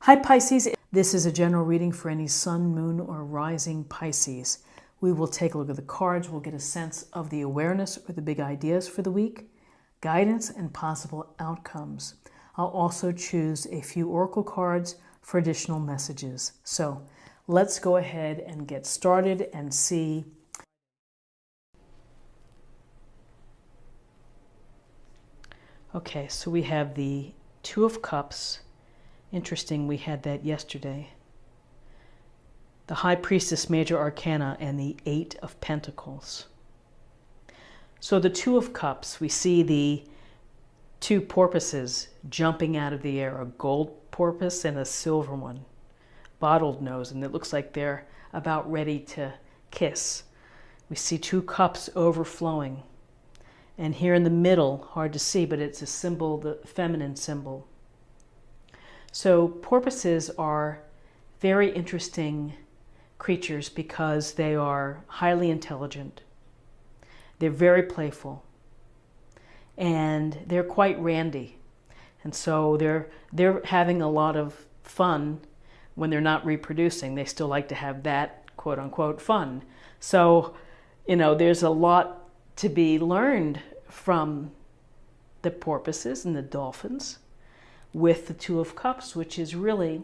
Hi Pisces, this is a general reading for any sun, moon, or rising Pisces. We will take a look at the cards, we'll get a sense of the awareness or the big ideas for the week, guidance, and possible outcomes. I'll also choose a few oracle cards for additional messages. So let's go ahead and get started and see. Okay, so we have the Two of Cups. Interesting, we had that yesterday. The High Priestess, Major Arcana, and the Eight of Pentacles. So the Two of Cups, we see the two porpoises jumping out of the air, a gold porpoise and a silver one, bottled nose, and it looks like they're about ready to kiss. We see two cups overflowing. And here in the middle, hard to see, but it's a symbol, the feminine symbol. So porpoises are very interesting creatures because they are highly intelligent. They're very playful. And they're quite randy. And so they're having a lot of fun when they're not reproducing. They still like to have that quote unquote fun. So, you know, there's a lot to be learned from the porpoises and the dolphins with the Two of Cups, which is really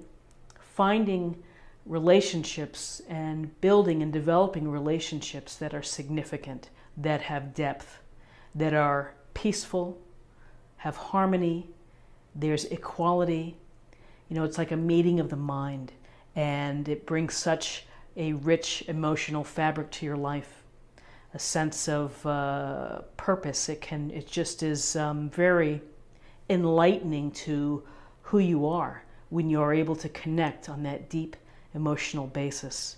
finding relationships and building and developing relationships that are significant, that have depth, that are peaceful, have harmony, there's equality. You know, it's like a meeting of the mind, and it brings such a rich emotional fabric to your life, a sense of purpose. It just is very enlightening to who you are when you're able to connect on that deep emotional basis.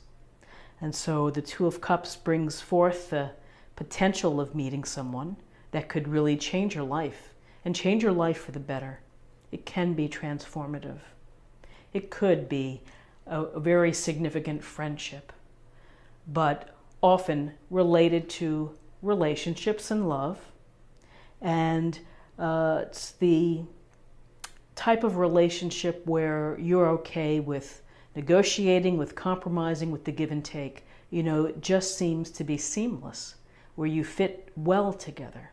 And so the Two of Cups brings forth the potential of meeting someone that could really change your life, and change your life for the better. It can be transformative. It could be a very significant friendship, but often related to relationships and love. And it's the type of relationship where you're okay with negotiating, with compromising, with the give and take. You know, it just seems to be seamless, where you fit well together.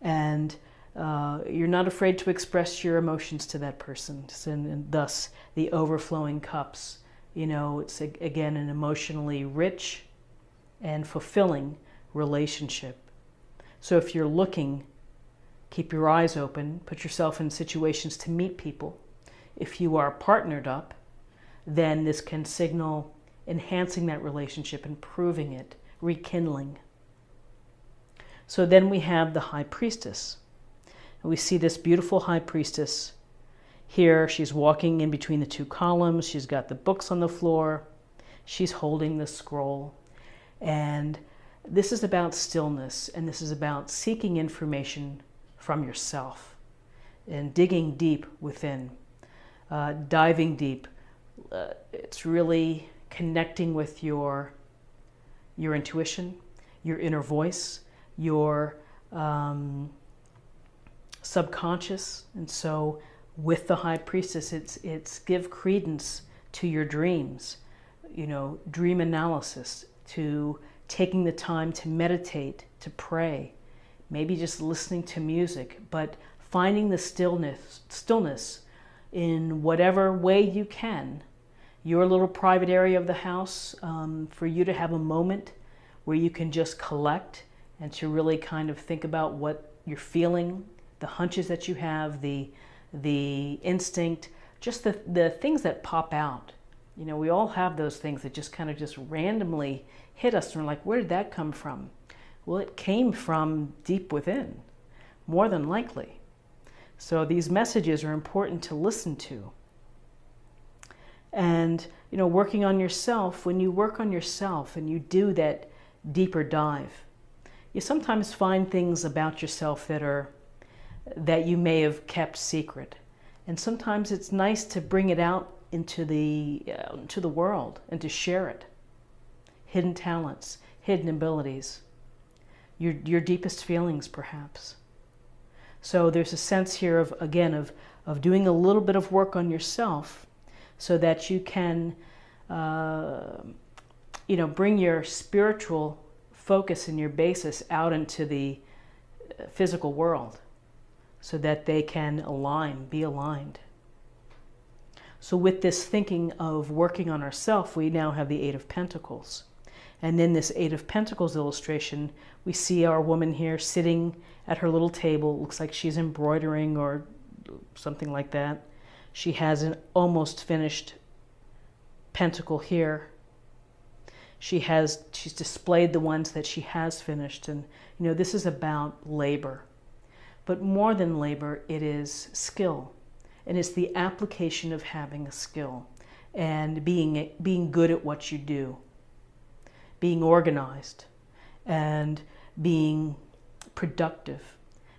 And you're not afraid to express your emotions to that person, and thus the overflowing cups. You know, it's again an emotionally rich and fulfilling relationship. So if you're looking, keep your eyes open, put yourself in situations to meet people. If you are partnered up, then this can signal enhancing that relationship, improving it, rekindling. So then we have the High Priestess. And we see this beautiful High Priestess here. She's walking in between the two columns. She's got the books on the floor. She's holding the scroll. And this is about stillness, and this is about seeking information from yourself and digging deep within, diving deep. It's really connecting with your intuition, your inner voice, your subconscious. And so with the High Priestess, it's give credence to your dreams, you know, dream analysis, to taking the time to meditate, to pray, maybe just listening to music, but finding the stillness in whatever way you can, your little private area of the house, for you to have a moment where you can just collect and to really kind of think about what you're feeling, the hunches that you have, the instinct, just the things that pop out. You know, we all have those things that just kind of just randomly hit us, and we're like, where did that come from? Well, it came from deep within, more than likely. So these messages are important to listen to. And, you know, working on yourself, when you work on yourself and you do that deeper dive, you sometimes find things about yourself that you may have kept secret. And sometimes it's nice to bring it out into the world and to share it. Hidden talents, hidden abilities, your deepest feelings perhaps. So there's a sense here of, again, of doing a little bit of work on yourself so that you can, bring your spiritual focus and your basis out into the physical world so that they can be aligned. So with this thinking of working on ourselves, we now have the Eight of Pentacles. And in this Eight of Pentacles illustration, we see our woman here sitting at her little table. It looks like she's embroidering or something like that. She has an almost finished pentacle here. She's displayed the ones that she has finished. And, this is about labor. But more than labor, it is skill. And it's the application of having a skill and being good at what you do, being organized and being productive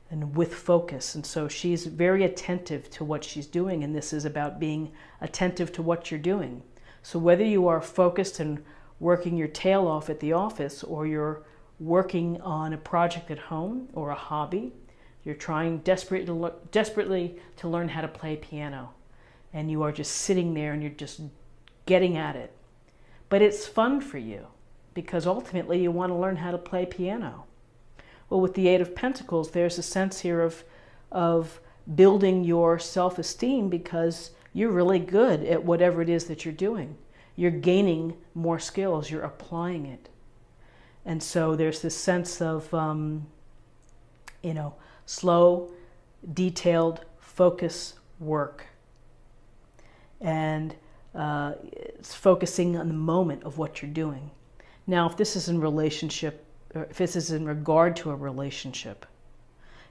and with focus. And so she's very attentive to what she's doing, and this is about being attentive to what you're doing. So whether you are focused and working your tail off at the office, or you're working on a project at home or a hobby, you're trying desperately to learn how to play piano, and you are just sitting there and you're just getting at it. But it's fun for you because ultimately you want to learn how to play piano. Well, with the Eight of Pentacles, there's a sense here of building your self-esteem because you're really good at whatever it is that you're doing. You're gaining more skills, you're applying it. And so there's this sense of, slow, detailed, focus work. And it's focusing on the moment of what you're doing. Now, if this is in relationship, or if this is in regard to a relationship,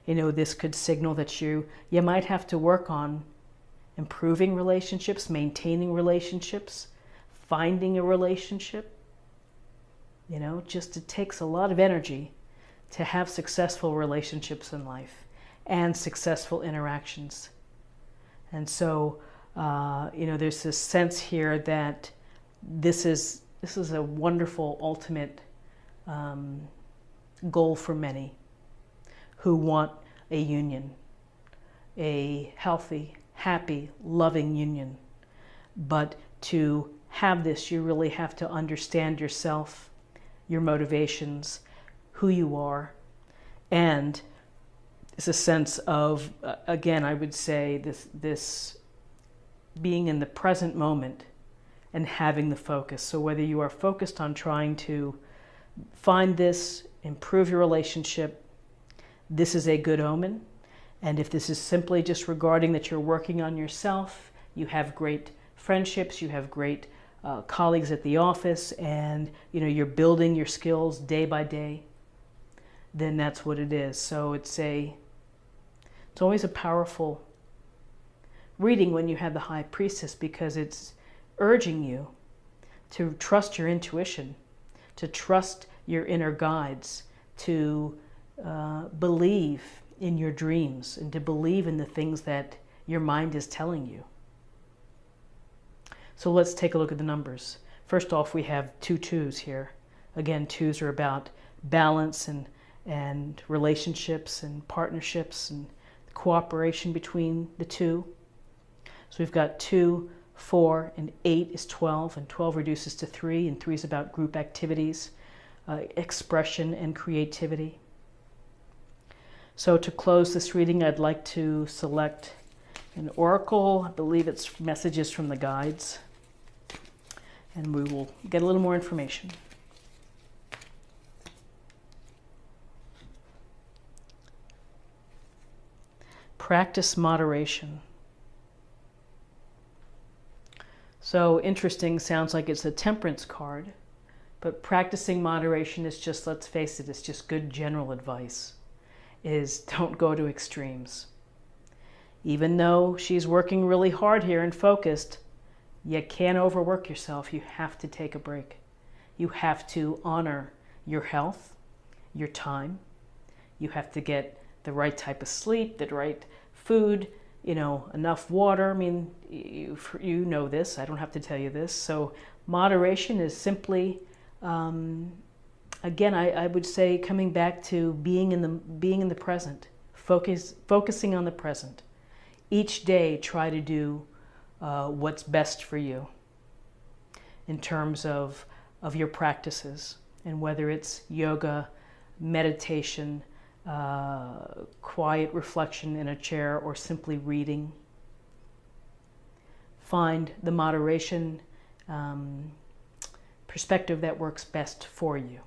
this could signal that you might have to work on improving relationships, maintaining relationships, finding a relationship. It takes a lot of energy to have successful relationships in life and successful interactions. And so, there's this sense here that this is a wonderful ultimate goal for many who want a union, a healthy, happy, loving union. But to have this, you really have to understand yourself, your motivations, who you are, and it's a sense of, again, I would say this being in the present moment and having the focus. So whether you are focused on trying to find this, improve your relationship, this is a good omen. And if this is simply just regarding that you're working on yourself, you have great friendships, you have great colleagues at the office, and you're building your skills day by day, then that's what it is. So it's always a powerful reading when you have the High Priestess, because it's urging you to trust your intuition, to trust your inner guides, to believe in your dreams, and to believe in the things that your mind is telling you. So let's take a look at the numbers. First off, we have 2 2s here. Again, 2s are about balance and relationships and partnerships and cooperation between the two. So we've got 2, 4, and 8 is 12, and 12 reduces to 3, and 3 is about group activities, expression, and creativity. So to close this reading, I'd like to select an oracle. I believe it's messages from the guides, and we will get a little more information. Practice moderation. So interesting, sounds like it's a temperance card, but practicing moderation is just, let's face it, it's just good general advice, is don't go to extremes. Even though she's working really hard here and focused, you can't overwork yourself. You have to take a break. You have to honor your health, your time. You have to get the right type of sleep, the right food, enough water. I mean, you know this. I don't have to tell you this. So moderation is simply, again, I would say coming back to being in the present, focusing on the present. each day try to do what's best for you in terms of your practices, and whether it's yoga, meditation, quiet reflection in a chair, or simply reading. Find the moderation perspective that works best for you.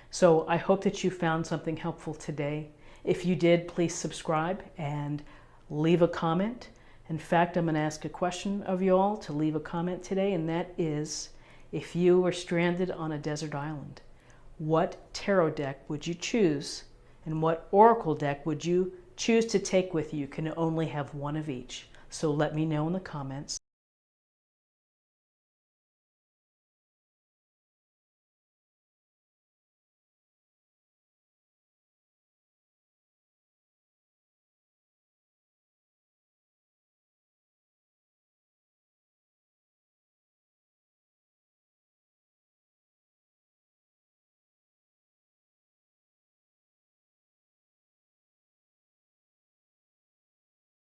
So I hope that you found something helpful today. If you did, please subscribe and leave a comment. In fact, I'm going to ask a question of you all to leave a comment today, and that is, if you were stranded on a desert island, what tarot deck would you choose, and what oracle deck would you choose to take with you? You can only have one of each. So let me know in the comments.